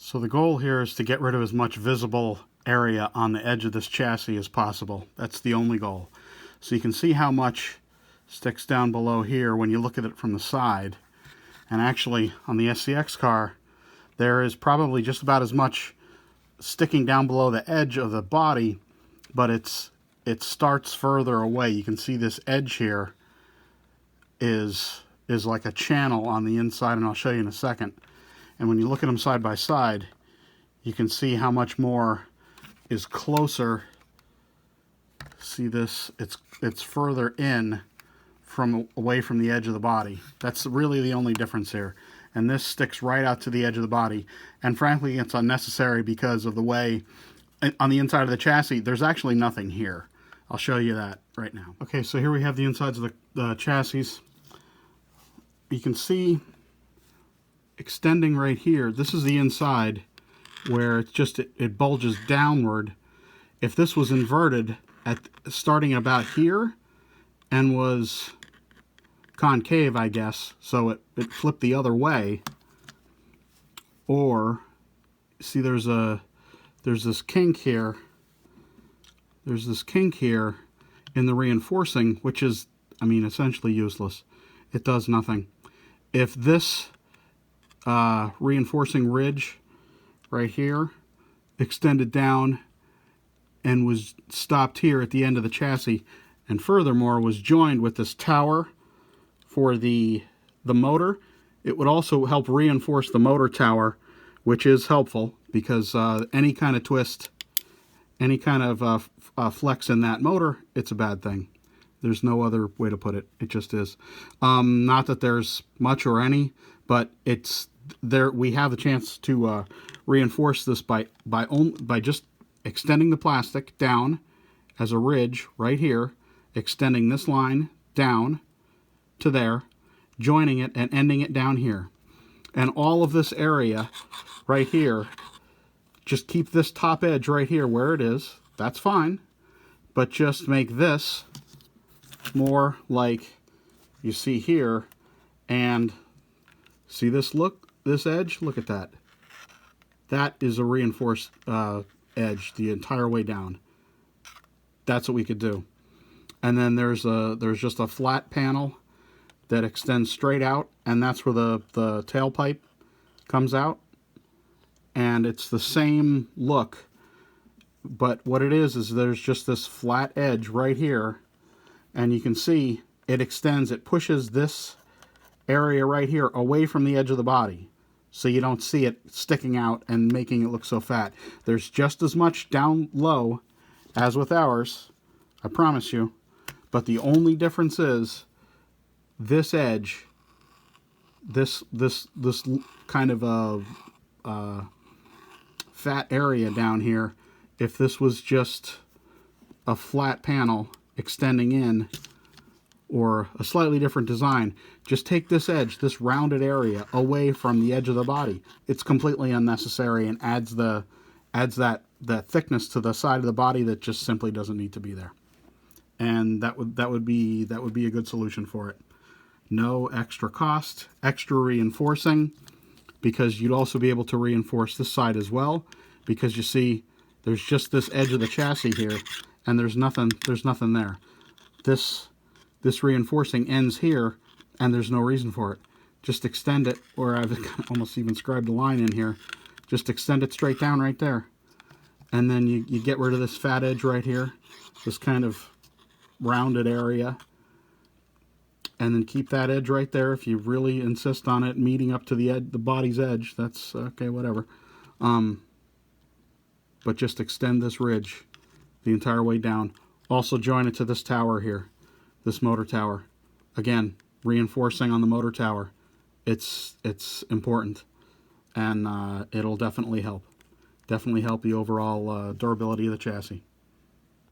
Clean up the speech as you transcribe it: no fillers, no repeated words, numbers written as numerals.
So the goal here is to get rid of as much visible area on the edge of this chassis as possible. That's the only goal. So you can see how much sticks down below here when you look at it from the side. And actually, on the SCX car, there is probably just about as much sticking down below the edge of the body, but it starts further away. You can see this edge here is like a channel on the inside, and I'll show you in a second. And when you look at them side by side, you can see how much more is closer. See this? It's further in from away from the edge of the body. That's really the only difference here. And this sticks right out to the edge of the body. And frankly, it's unnecessary because of the way on the inside of the chassis, there's actually nothing here. I'll show you that right now. Okay, so here we have the insides of the chassis. You can see extending right here. This is the inside where it bulges downward. If this was inverted starting at about here and was concave, I guess, so it flipped the other way, or see there's this kink here. There's this kink here in the reinforcing, which is, I mean, essentially useless. It does nothing. If this reinforcing ridge right here extended down and was stopped here at the end of the chassis, and furthermore was joined with this tower for the motor, it would also help reinforce the motor tower, which is helpful because any kind of twist, any kind of flex in that motor, it's a bad thing. There's no other way to put it. It just is. Not that there's much or any, but it's there. We have the chance to reinforce this by just extending the plastic down as a ridge right here, extending this line down to there, joining it and ending it down here. And all of this area right here, just keep this top edge right here where it is. That's fine. But just make this more like you see here, and see this this edge? Look at that. That is a reinforced edge the entire way down. That's what we could do. And then there's just a flat panel that extends straight out, and that's where the tailpipe comes out. And it's the same look, but what it is there's just this flat edge right here, and you can see it extends, it pushes this area right here away from the edge of the body, so you don't see it sticking out and making it look so fat. There's just as much down low as with ours, I promise you, but the only difference is this edge, this kind of a fat area down here. If this was just a flat panel extending in, or a slightly different design, just take this edge, this rounded area, away from the edge of the body. It's completely unnecessary and adds that thickness to the side of the body that just simply doesn't need to be there. And that would be a good solution for it. No extra cost, extra reinforcing, because you'd also be able to reinforce this side as well, because you see there's just this edge of the chassis here, and there's nothing there. This reinforcing ends here, and there's no reason for it. Just extend it, or I've almost even scribed a line in here. Just extend it straight down right there. And then you get rid of this fat edge right here, this kind of rounded area. And then keep that edge right there if you really insist on it meeting up to the body's edge. That's okay, whatever. But just extend this ridge the entire way down. Also join it to this tower here, this motor tower. Again, reinforcing on the motor tower. It's important, and it'll definitely help. Definitely help the overall durability of the chassis.